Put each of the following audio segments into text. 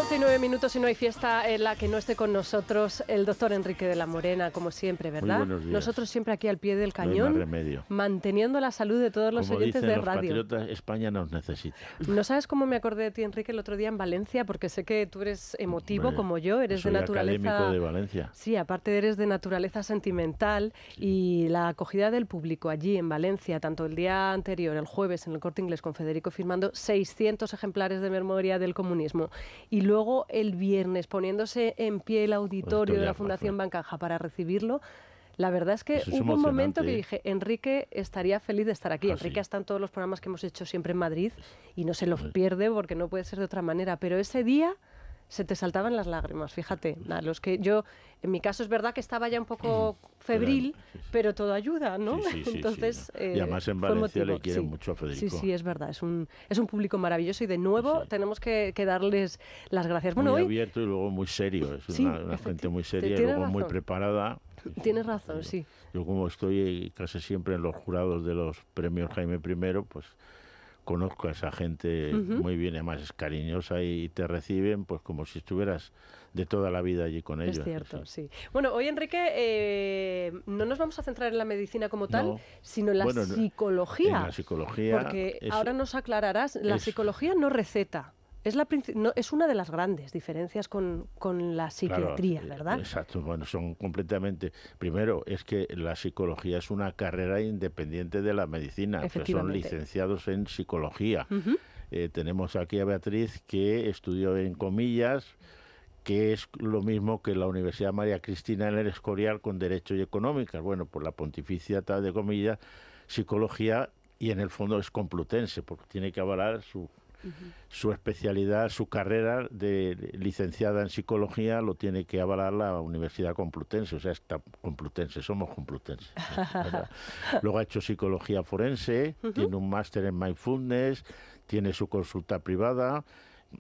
12:09 y no hay fiesta en la que no esté con nosotros el doctor Enrique de la Morena, como siempre, ¿verdad? Muy buenos días. Nosotros siempre aquí al pie del cañón, no hay más remedio, manteniendo la salud de todos los como oyentes dicen de los radio. patriotas, España nos necesita. ¿No sabes cómo me acordé de ti, Enrique, el otro día en Valencia? Porque sé que tú eres emotivo, Hombre, como yo, eres de soy naturaleza... académico de Valencia. Sí, aparte eres de naturaleza sentimental, Sí. y la acogida del público allí en Valencia, tanto el día anterior, el jueves, en el Corte Inglés con Federico firmando 600 ejemplares de Memoria del Comunismo, y luego el viernes poniéndose en pie el auditorio de la Fundación Bancaja para recibirlo. La verdad es que Eso es hubo un momento que emocionante, dije, Enrique estaría feliz de estar aquí. Enrique sí. está en todos los programas que hemos hecho siempre en Madrid y no se los Sí. pierde porque no puede ser de otra manera. Pero ese día se te saltaban las lágrimas, fíjate. A los que yo, en mi caso es verdad que estaba ya un poco febril, sí. pero todo ayuda, ¿no? Sí, Entonces, sí. Y además en Valencia le quieren sí. mucho a Federico. Sí, es verdad. Es un público maravilloso y de nuevo tenemos que darles las gracias. Bueno, muy hoy, abierto y luego muy serio. Es una gente muy seria y luego muy preparada. Tienes razón, sí. Yo como estoy casi siempre en los jurados de los premios Jaime I, pues conozco a esa gente muy bien, además es cariñosa y te reciben pues como si estuvieras de toda la vida allí con ellos. Es cierto, sí. Bueno, hoy, Enrique, no nos vamos a centrar en la medicina como tal, sino en la psicología. En la psicología. Porque ahora nos aclararás, la psicología no receta. Es una de las grandes diferencias con la psiquiatría, claro, ¿verdad? Exacto, bueno, son completamente... Primero, es que la psicología es una carrera independiente de la medicina, o sea, son licenciados en psicología. Tenemos aquí a Beatriz, que estudió en Comillas, que es lo mismo que la Universidad María Cristina en el Escorial con Derecho y Económicas. Bueno, por la Pontificia tal de Comillas, psicología, y en el fondo es complutense, porque tiene que avalar su especialidad, su carrera de licenciada en psicología lo tiene que avalar la Universidad Complutense, o sea, está complutense, somos complutenses. Luego ha hecho psicología forense, tiene un máster en mindfulness, tiene su consulta privada.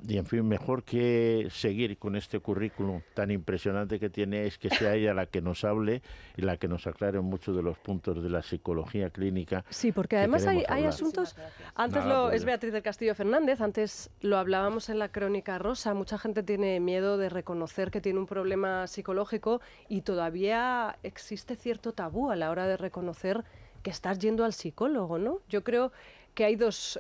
Y en fin, mejor que seguir con este currículum tan impresionante que tiene es que sea ella la que nos hable y la que nos aclare muchos de los puntos de la psicología clínica. Sí, porque además hay asuntos... Antes es Beatriz del Castillo Fernández, antes lo hablábamos en la Crónica Rosa, mucha gente tiene miedo de reconocer que tiene un problema psicológico y todavía existe cierto tabú a la hora de reconocer que estás yendo al psicólogo, ¿no? Yo creo que hay dos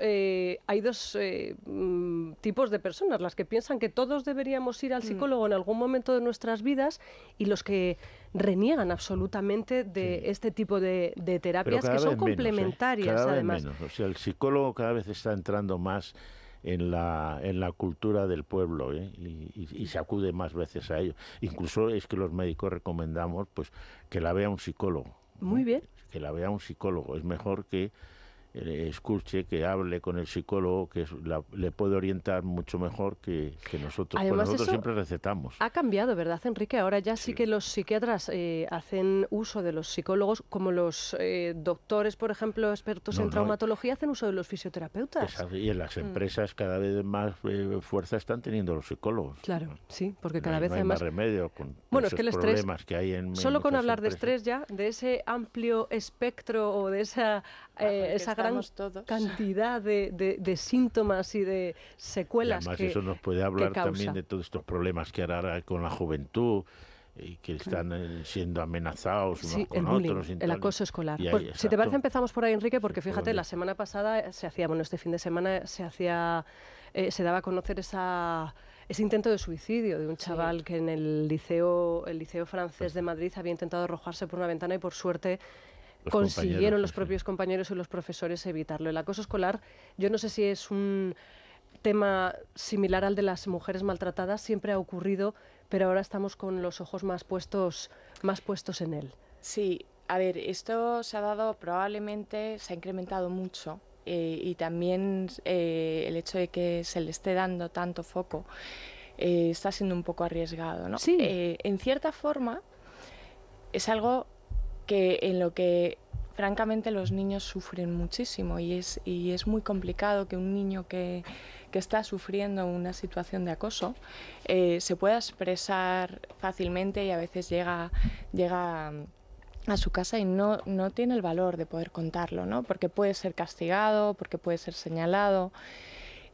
tipos de personas, las que piensan que todos deberíamos ir al psicólogo en algún momento de nuestras vidas y los que reniegan absolutamente de este tipo de terapias que son complementarias, cada además. Vez menos. O sea, el psicólogo cada vez está entrando más en la cultura del pueblo, y se acude más veces a ello. Incluso es que los médicos recomendamos pues que la vea un psicólogo. Muy bien. Que la vea un psicólogo. Es mejor que escuche, que hable con el psicólogo, que le puede orientar mucho mejor que nosotros. Además, pues nosotros siempre recetamos. Ha cambiado, ¿verdad, Enrique? Ahora ya sí que los psiquiatras hacen uso de los psicólogos, como los doctores, por ejemplo, expertos en traumatología, hacen uso de los fisioterapeutas. Exacto, y en las empresas cada vez más fuerza están teniendo los psicólogos. Claro, sí, porque cada vez hay más remedio con es que el estrés, problemas que hay en solo con hablar empresas. de estrés ya, de ese amplio espectro o de esa gran cantidad de síntomas y de secuelas. Y además eso nos puede hablar también de todos estos problemas que ahora con la juventud y que están siendo amenazados unos con otros. El acoso escolar. Pues, si te parece, empezamos por ahí, Enrique, porque fíjate, la semana pasada este fin de semana se daba a conocer ese intento de suicidio de un chaval que en el liceo francés de Madrid había intentado arrojarse por una ventana y por suerte consiguieron los propios compañeros y los profesores evitarlo. El acoso escolar, yo no sé si es un tema similar al de las mujeres maltratadas, siempre ha ocurrido, pero ahora estamos con los ojos más puestos en él. Sí, a ver, esto se ha incrementado mucho y también el hecho de que se le esté dando tanto foco está siendo un poco arriesgado, ¿no? Sí. En cierta forma es algo en lo que francamente los niños sufren muchísimo y es muy complicado que un niño que está sufriendo una situación de acoso se pueda expresar fácilmente y a veces llega a su casa y no tiene el valor de poder contarlo, ¿no? Porque puede ser castigado, porque puede ser señalado.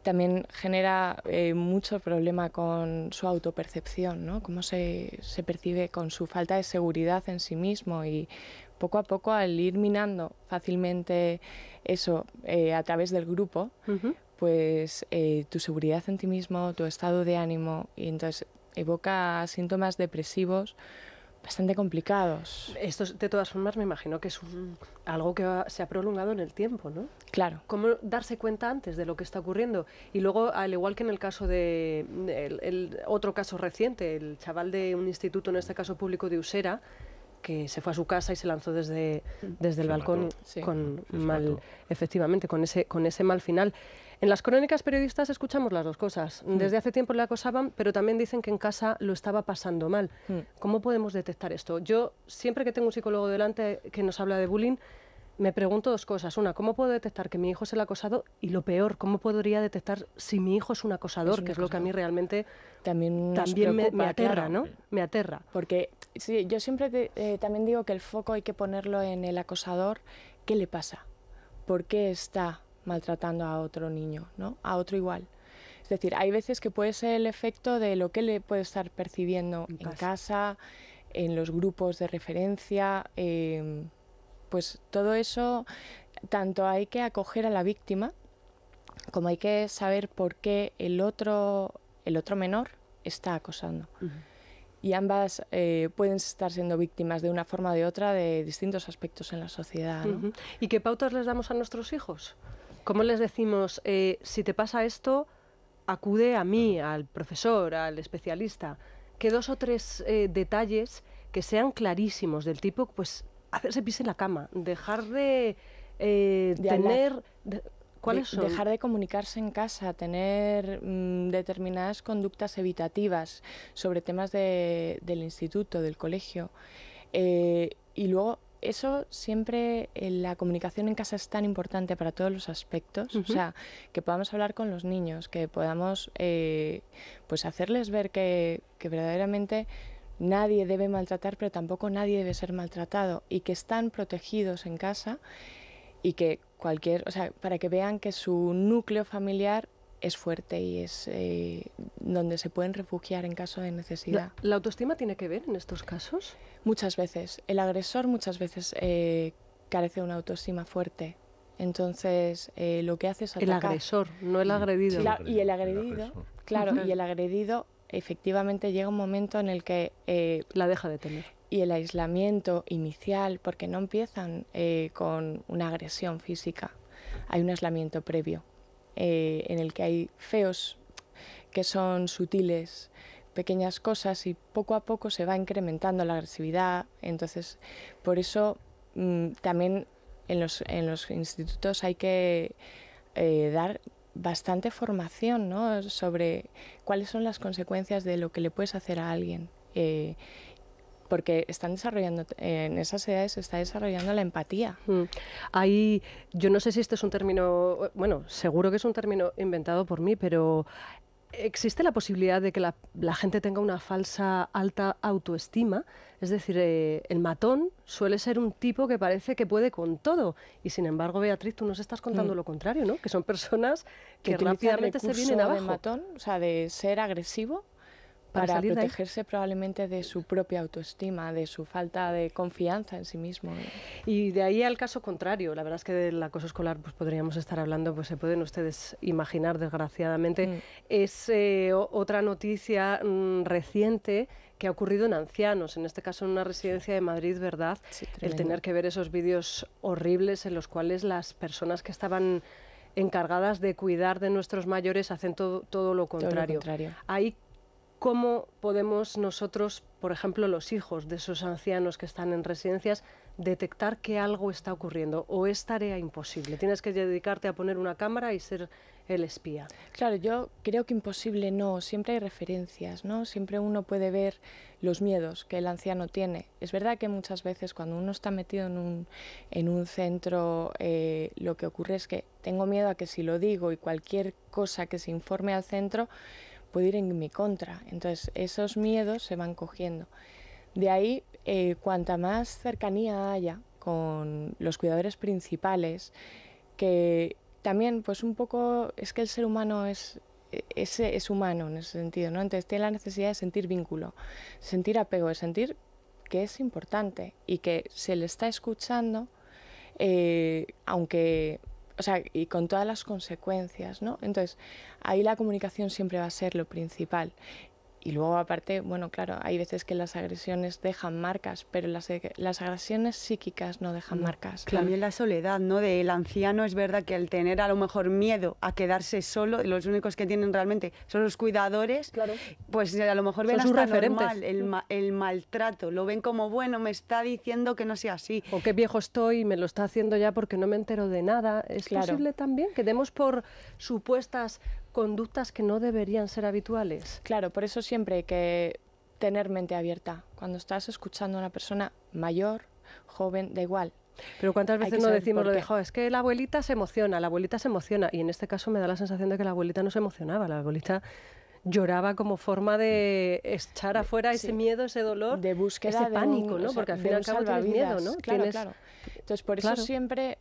también genera mucho problema con su autopercepción, ¿no? Cómo se percibe, con su falta de seguridad en sí mismo, y poco a poco, al ir minando fácilmente eso a través del grupo, pues tu seguridad en ti mismo, tu estado de ánimo, y entonces evoca síntomas depresivos bastante complicados. Esto, de todas formas, me imagino que es algo que se ha prolongado en el tiempo, ¿no? Claro. ¿Cómo darse cuenta antes de lo que está ocurriendo? Y luego, al igual que en el caso el otro caso reciente, el chaval de un instituto, en este caso público de Usera, que se fue a su casa y se lanzó desde el balcón efectivamente, con ese mal final. En las crónicas periodistas escuchamos las dos cosas. Desde hace tiempo le acosaban, pero también dicen que en casa lo estaba pasando mal. ¿Cómo podemos detectar esto? Yo, siempre que tengo un psicólogo delante que nos habla de bullying, me pregunto dos cosas. Una, ¿cómo puedo detectar que mi hijo es el acosado? Y lo peor, ¿cómo podría detectar si mi hijo es un acosador? Que es lo que a mí realmente también me aterra, ¿no? Me aterra. Porque sí, yo siempre también digo que el foco hay que ponerlo en el acosador. ¿Qué le pasa? ¿Por qué está maltratando a otro niño, ¿no? A otro igual? Es decir, hay veces que puede ser el efecto de lo que le puede estar percibiendo en casa, en los grupos de referencia. Pues todo eso, tanto hay que acoger a la víctima, como hay que saber por qué el otro menor está acosando. Y ambas pueden estar siendo víctimas de una forma o de otra de distintos aspectos en la sociedad, ¿no? ¿Y qué pautas les damos a nuestros hijos? ¿Cómo les decimos, si te pasa esto, acude a mí, al profesor, al especialista? Que 2 o 3 detalles que sean clarísimos, del tipo, pues, hacerse pis en la cama, dejar de tener... ¿Cuáles son? Dejar de comunicarse en casa, tener determinadas conductas evitativas sobre temas del instituto, del colegio. Y luego, eso siempre, la comunicación en casa es tan importante para todos los aspectos. O sea, que podamos hablar con los niños, que podamos pues hacerles ver que verdaderamente nadie debe maltratar, pero tampoco nadie debe ser maltratado, y que están protegidos en casa, y que para que vean que su núcleo familiar es fuerte y es donde se pueden refugiar en caso de necesidad. ¿La autoestima tiene que ver en estos casos? Muchas veces. El agresor muchas veces carece de una autoestima fuerte. Entonces, lo que hace es atacar. El agresor, no el agredido. Y el agredido, claro, y el agredido efectivamente llega un momento en el que... la deja de tener. Y el aislamiento inicial, porque no empiezan con una agresión física, hay un aislamiento previo, en el que hay feos que son sutiles, pequeñas cosas, y poco a poco se va incrementando la agresividad. Entonces, por eso también en los institutos hay que dar bastante formación, ¿no?, sobre cuáles son las consecuencias de lo que le puedes hacer a alguien. Porque están desarrollando, en esas edades se está desarrollando la empatía. Yo no sé si este es un término, bueno, seguro que es un término inventado por mí, pero ¿existe la posibilidad de que la gente tenga una falsa alta autoestima? Es decir, el matón suele ser un tipo que parece que puede con todo, y sin embargo, Beatriz, tú nos estás contando lo contrario, ¿no? Que son personas que rápidamente se vienen abajo. De matón, o sea, de ser agresivo, para protegerse probablemente de su propia autoestima, de su falta de confianza en sí mismo. Y de ahí al caso contrario, la verdad es que del acoso escolar pues podríamos estar hablando, pues se pueden ustedes imaginar, desgraciadamente. Es otra noticia reciente que ha ocurrido en ancianos, en este caso en una residencia de Madrid, ¿verdad? Sí, el tener que ver esos vídeos horribles en los cuales las personas que estaban encargadas de cuidar de nuestros mayores hacen todo lo contrario. Ahí, ¿cómo podemos nosotros, por ejemplo, los hijos de esos ancianos que están en residencias, detectar que algo está ocurriendo? ¿O es tarea imposible? Tienes que dedicarte a poner una cámara y ser el espía. Claro, yo creo que imposible no, siempre hay referencias, ¿no? Siempre uno puede ver los miedos que el anciano tiene. Es verdad que muchas veces cuando uno está metido en un centro, lo que ocurre es que tengo miedo a que si lo digo y cualquier cosa que se informe al centro puede ir en mi contra. Entonces esos miedos se van cogiendo. De ahí, cuanta más cercanía haya con los cuidadores principales, que también, pues un poco, es que el ser humano es humano en ese sentido, ¿no? Entonces tiene la necesidad de sentir vínculo, sentir apego, de sentir que es importante y que se le está escuchando, aunque, o sea, y con todas las consecuencias, ¿no? Entonces, ahí la comunicación siempre va a ser lo principal. Y luego, aparte, bueno, claro, hay veces que las agresiones dejan marcas, pero las agresiones psíquicas no dejan marcas. También la soledad, ¿no? Del anciano, es verdad que al tener a lo mejor miedo a quedarse solo, los únicos que tienen realmente son los cuidadores, pues a lo mejor ven hasta normal el maltrato, lo ven como, bueno, me está diciendo que no sea así. O qué viejo estoy y me lo está haciendo ya porque no me entero de nada. ¿Es posible también que demos por supuestas conductas que no deberían ser habituales? Claro, por eso siempre hay que tener mente abierta. Cuando estás escuchando a una persona mayor, joven, da igual. Pero ¿cuántas veces no decimos lo de, es que la abuelita se emociona, y en este caso me da la sensación de que la abuelita no se emocionaba, la abuelita lloraba como forma de echar afuera ese miedo, ese dolor, de búsqueda, ese pánico, ¿no? Porque al fin y al cabo tienes miedo, ¿no? Claro. Entonces, por eso siempre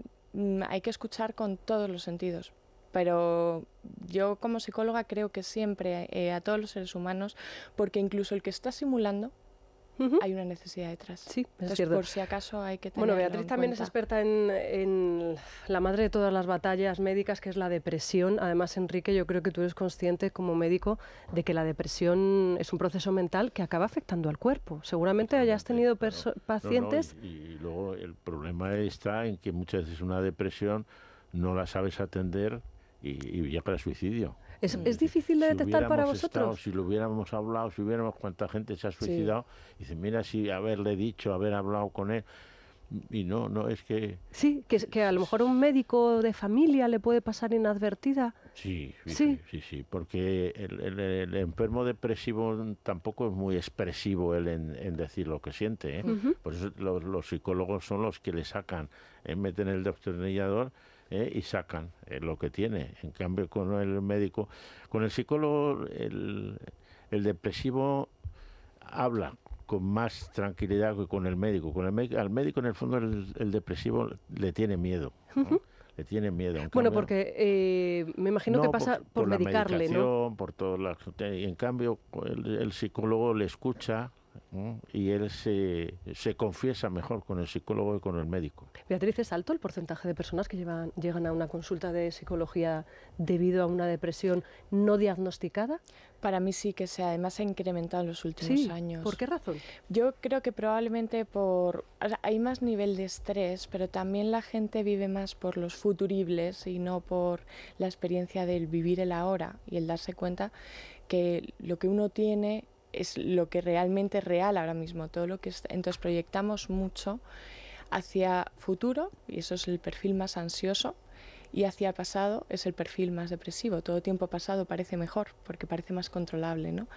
hay que escuchar con todos los sentidos. Pero yo como psicóloga creo que siempre a todos los seres humanos, porque incluso el que está simulando, hay una necesidad detrás. Sí, es cierto. Por si acaso hay que tenerlo Beatriz también es experta en la madre de todas las batallas médicas, que es la depresión. Además, Enrique, yo creo que tú eres consciente como médico de que la depresión es un proceso mental que acaba afectando al cuerpo. Seguramente hayas tenido pacientes... Y luego el problema está en que muchas veces una depresión no la sabes atender y llega al suicidio. ¿Es difícil de detectar para vosotros? Si lo hubiéramos hablado, si hubiéramos cuánta gente se ha suicidado, dice, mira, si haberle dicho, haber hablado con él, y no, es que... Sí, que a lo mejor a un médico de familia le puede pasar inadvertida. Sí, porque el enfermo depresivo tampoco es muy expresivo él en decir lo que siente, ¿eh? Por eso los psicólogos son los que le sacan, meten el destornillador y sacan lo que tiene. En cambio, con el médico, con el psicólogo, el depresivo habla con más tranquilidad que con el médico. Al médico, en el fondo, el depresivo le tiene miedo, ¿no? Le tiene miedo. Bueno, porque me imagino que pasa por medicarle, ¿no? Por todo y en cambio, el psicólogo le escucha, ¿no? Y él se confiesa mejor con el psicólogo y con el médico. Beatriz, ¿es alto el porcentaje de personas que llegan a una consulta de psicología debido a una depresión no diagnosticada? Para mí sí, que además ha incrementado en los últimos años. ¿Por qué razón? Yo creo que probablemente hay más nivel de estrés, pero también la gente vive más por los futuribles y no por la experiencia del vivir el ahora y el darse cuenta que lo que uno tiene es lo que realmente es real ahora mismo, todo lo que entonces proyectamos mucho hacia futuro, y eso es el perfil más ansioso, y hacia pasado es el perfil más depresivo. Todo tiempo pasado parece mejor, porque parece más controlable, ¿no?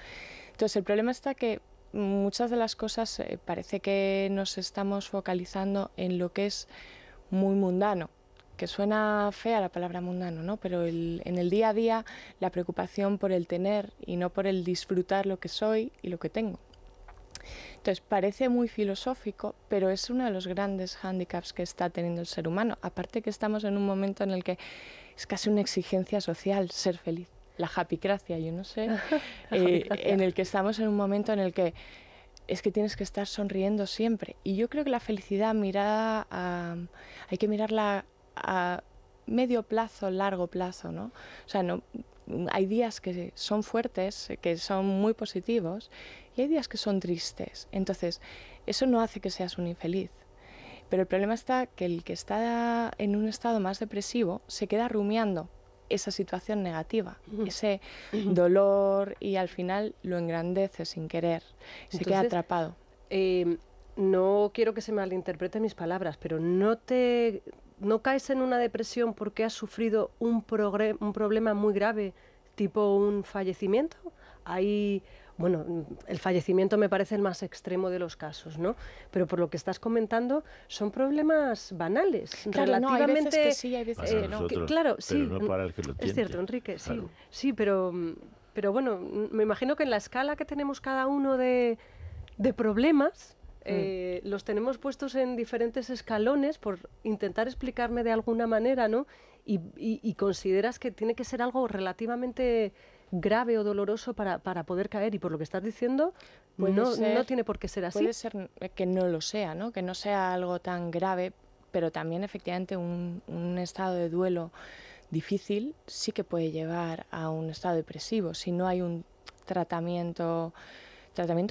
Entonces el problema está que muchas de las cosas parece que nos estamos focalizando en lo que es muy mundano, que suena fea la palabra mundano, ¿no? Pero en el día a día la preocupación por el tener y no por el disfrutar lo que soy y lo que tengo. Entonces parece muy filosófico, pero es uno de los grandes hándicaps que está teniendo el ser humano. Aparte que estamos en un momento en el que es casi una exigencia social ser feliz. La happycracia, yo no sé, en el que estamos en un momento en el que es que tienes que estar sonriendo siempre. Y yo creo que la felicidad hay que mirarla a medio plazo, largo plazo, ¿no? O sea, hay días que son fuertes, que son muy positivos, y hay días que son tristes. Entonces, eso no hace que seas un infeliz. Pero el problema está que el que está en un estado más depresivo se queda rumiando esa situación negativa, ese dolor, y al final lo engrandece sin querer, se queda atrapado. No quiero que se malinterpreten mis palabras, pero ¿no caes en una depresión porque has sufrido un problema muy grave, tipo un fallecimiento? Bueno, el fallecimiento me parece el más extremo de los casos, ¿no? Pero por lo que estás comentando, son problemas banales, claro, relativamente... No, hay veces que sí, hay veces que no. Claro, sí, pero no para el que lo es cierto, Enrique, claro. sí, pero bueno, me imagino que en la escala que tenemos cada uno de problemas, los tenemos puestos en diferentes escalones por intentar explicarme de alguna manera, ¿no? Y consideras que tiene que ser algo relativamente grave o doloroso para poder caer, y por lo que estás diciendo no tiene por qué ser así. Puede ser que no lo sea, ¿no? Que no sea algo tan grave, pero también efectivamente un estado de duelo difícil sí que puede llevar a un estado depresivo si no hay un tratamiento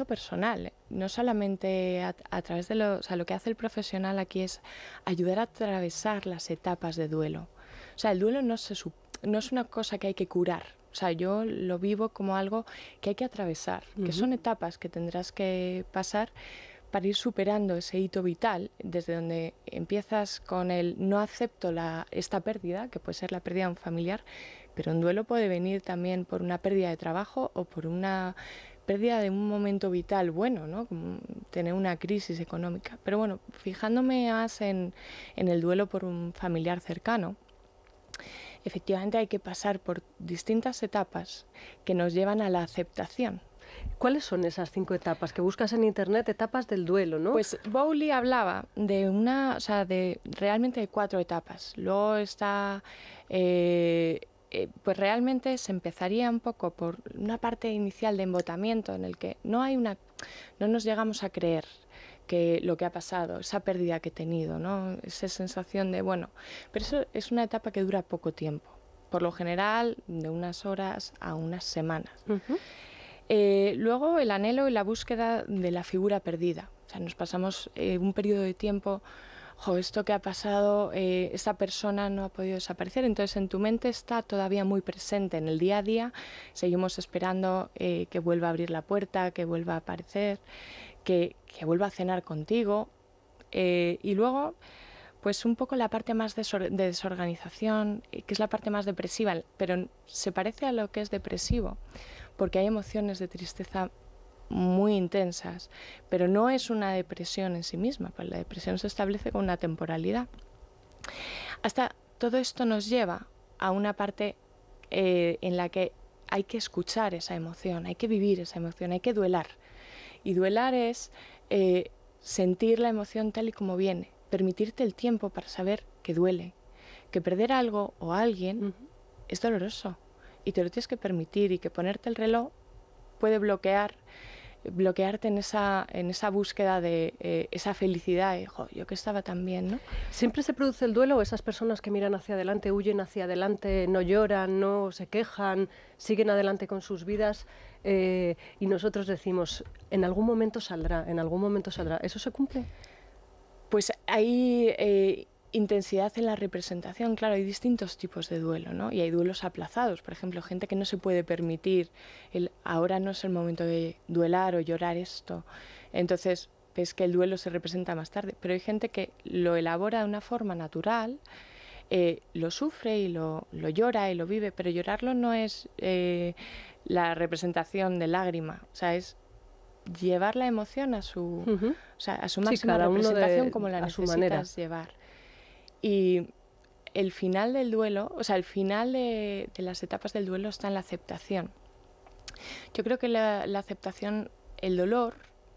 personal. No solamente a través de lo que hace el profesional aquí es ayudar a atravesar las etapas de duelo. O sea, el duelo no es una cosa que hay que curar. O sea, yo lo vivo como algo que hay que atravesar, que son etapas que tendrás que pasar para ir superando ese hito vital, desde donde empiezas con el no acepto esta pérdida, que puede ser la pérdida de un familiar, pero un duelo puede venir también por una pérdida de trabajo o por una pérdida de un momento vital bueno, ¿no? Como tener una crisis económica. Pero bueno, fijándome más en el duelo por un familiar cercano, efectivamente hay que pasar por distintas etapas que nos llevan a la aceptación. ¿Cuáles son esas 5 etapas que buscas en internet, etapas del duelo, ¿no? Pues Bowley hablaba de realmente de 4 etapas. Luego está, pues realmente se empezaría un poco por una parte inicial de embotamiento en el que no nos llegamos a creer que lo que ha pasado, esa pérdida que he tenido, ¿no? Esa sensación de, bueno, pero eso es una etapa que dura poco tiempo, por lo general de unas horas a unas semanas. Luego el anhelo y la búsqueda de la figura perdida. O sea, nos pasamos un periodo de tiempo, esto que ha pasado, esta persona no ha podido desaparecer, entonces en tu mente está todavía muy presente. En el día a día seguimos esperando que vuelva a abrir la puerta, que vuelva a aparecer, que vuelva a cenar contigo. Y luego, pues un poco la parte más de desorganización, que es la parte más depresiva, pero se parece a lo que es depresivo, porque hay emociones de tristeza muy intensas, pero no es una depresión en sí misma, pues la depresión se establece con una temporalidad. Hasta todo esto nos lleva a una parte en la que hay que escuchar esa emoción, hay que vivir esa emoción, hay que duelar. Y duelar es sentir la emoción tal y como viene, permitirte el tiempo para saber que duele, que perder algo o a alguien es doloroso y te lo tienes que permitir, y que ponerte el reloj puede bloquearte en esa búsqueda de esa felicidad, yo que estaba tan bien, ¿no? ¿Siempre se produce el duelo o esas personas que miran hacia adelante, huyen hacia adelante, no lloran, no se quejan, siguen adelante con sus vidas, y nosotros decimos, en algún momento saldrá, ¿eso se cumple? Pues hay intensidad en la representación, claro, hay distintos tipos de duelo, ¿no? Y hay duelos aplazados, por ejemplo, gente que no se puede permitir ahora no es el momento de duelar o llorar esto, entonces ves que el duelo se representa más tarde, pero hay gente que lo elabora de una forma natural, lo sufre y lo llora y lo vive, pero llorarlo no es la representación de lágrima, o sea, es llevar la emoción a su máxima representación como la necesitas llevar. Y el final del duelo, o sea, el final de las etapas del duelo está en la aceptación. Yo creo que la aceptación, el dolor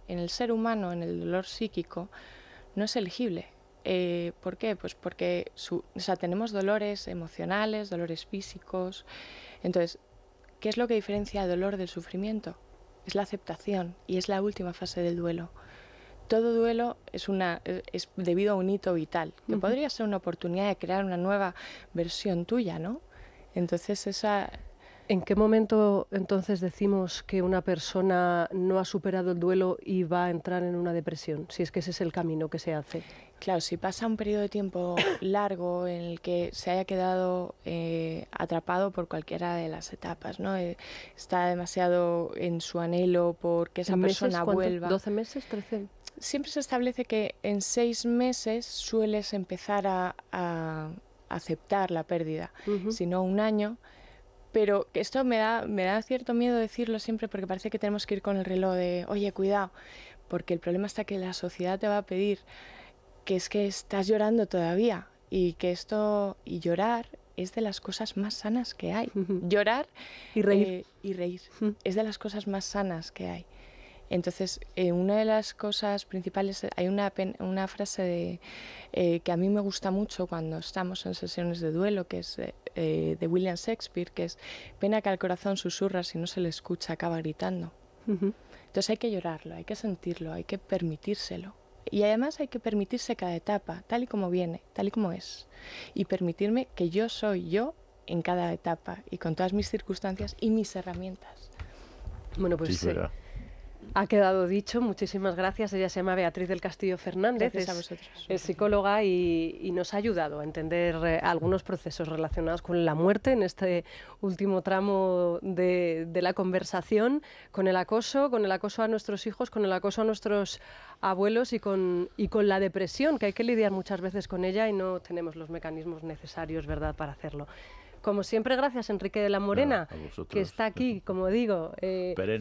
en el ser humano, en el dolor psíquico, no es elegible. ¿Por qué? Pues porque tenemos dolores emocionales, dolores físicos. Entonces, ¿qué es lo que diferencia el dolor del sufrimiento? Es la aceptación, y es la última fase del duelo. Todo duelo es debido a un hito vital, que podría ser una oportunidad de crear una nueva versión tuya, ¿no? Entonces ¿En qué momento entonces decimos que una persona no ha superado el duelo y va a entrar en una depresión? Si es que ese es el camino que se hace. Claro, si pasa un periodo de tiempo largo en el que se haya quedado atrapado por cualquiera de las etapas, ¿no? Está demasiado en su anhelo por que esa persona vuelva. ¿12 meses? ¿13? Siempre se establece que en 6 meses sueles empezar a aceptar la pérdida, si no 1 año. Pero esto me da cierto miedo decirlo siempre, porque parece que tenemos que ir con el reloj de, oye, cuidado, porque el problema está que la sociedad te va a pedir que es que estás llorando todavía, y que y llorar es de las cosas más sanas que hay. Llorar y reír. Es de las cosas más sanas que hay. Entonces, una de las cosas principales, hay una frase que a mí me gusta mucho cuando estamos en sesiones de duelo, que es de William Shakespeare, que es: pena que al corazón susurra, si no se le escucha acaba gritando. Entonces hay que llorarlo, hay que sentirlo, hay que permitírselo. Y además hay que permitirse cada etapa, tal y como viene, tal y como es. Y permitirme que yo soy yo en cada etapa y con todas mis circunstancias y mis herramientas. Bueno, pues ha quedado dicho. Muchísimas gracias. Ella se llama Beatriz del Castillo Fernández. Gracias a vosotros. Es psicóloga y nos ha ayudado a entender algunos procesos relacionados con la muerte en este último tramo de la conversación, con el acoso a nuestros hijos, con el acoso a nuestros abuelos y con la depresión, que hay que lidiar muchas veces con ella y no tenemos los mecanismos necesarios, ¿verdad?, para hacerlo. Como siempre, gracias Enrique de la Morena, que está aquí, como digo,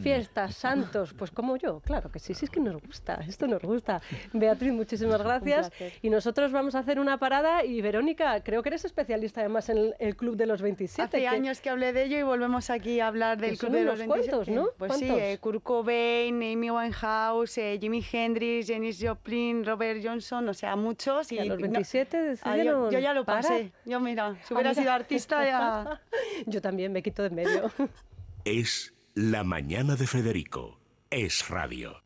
fiestas, santos, pues como yo, claro que sí, es que nos gusta, esto nos gusta. Beatriz, muchísimas gracias. Y nosotros vamos a hacer una parada y Verónica, creo que eres especialista además en el Club de los 27. Hace años que hablé de ello y volvemos aquí a hablar del Club de los 27. ¿Cuántos, no? Pues sí, Kurt Cobain, Amy Winehouse, Jimi Hendrix, Janis Joplin, Robert Johnson, o sea, muchos. Y a los 27 decidieron yo ya lo pasé. Yo, mira, si hubiera sido artista ya... Yo también me quito de en medio. Es La Mañana de Federico. Es Radio.